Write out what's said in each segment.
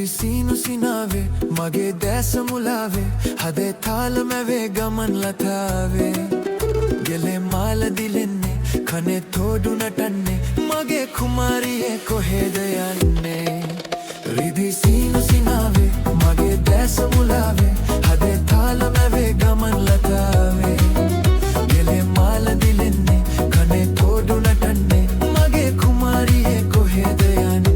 රිදි සීනු සිනාවේ මගේ දැස මුලාවේ හදේ තාලමැවේ ගමන් ලතාවේ ගෙලේ මාල දිලෙන්නේ කනේ තෝඩු නටන්නේ මගේ කුමාරියේ කොහෙද යන්නේ රිදි සීනු සිනාවේ මගේ දැස මුලාවේ හදේ තාලමැවේ ගමන් ලතාවේ ගෙලේ මාල දිලෙන්නේ කනේ තෝඩු නටන්නේ මගේ කුමාරියේ කොහෙද යන්නේ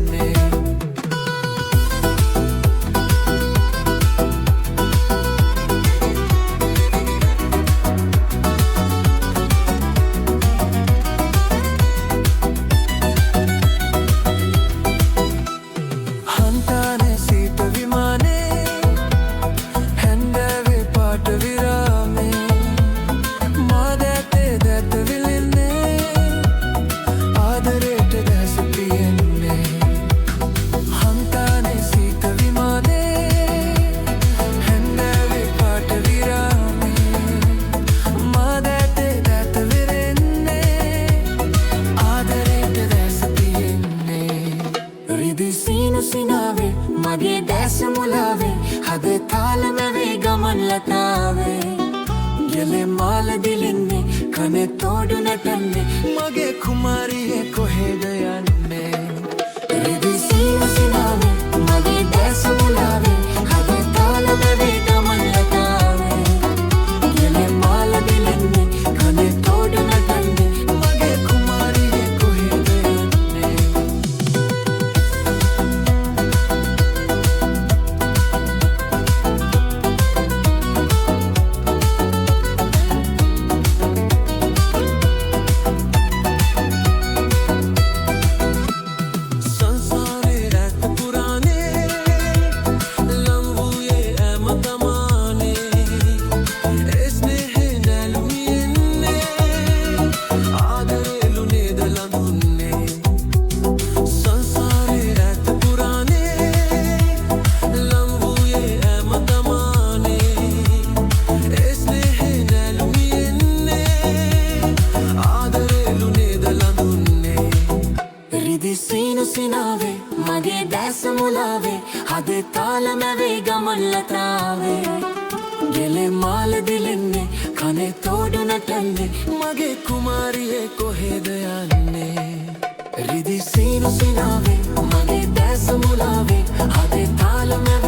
සිනාවේ මගේ දැස මුලාවේ හදේ තාලමැවේ ගමන් ලතාවේ ගෙලේ මාල දිලින්නේ කනේ තෝඩු නටන්නේ මගේ කුමාරියේ කොහෙද යන්නේ රිදි සීනු සිනාවේ මගේ දැස මුලාවේ හදේ තාලමැවේ ගමන් ලතාවේ ගෙලේ මාල දිලින්නේ කනේ තෝඩු නටන්නේ මගේ කුමාරියේ කොහෙද යන්නේ සීනු සිනාවේ මගේ දැස මුලාවේ හදේ තාලමැවේ ගමන් ලතාවේ ගෙලේ මාල දිලෙන්නේ කනේ තෝඩු නටන්නේ මගේ කුමාරියේ කොහෙද යන්නේ රිදි සීනු සිනාවේ මගේ දැස මුලාවේ හදේ තාලමැවේ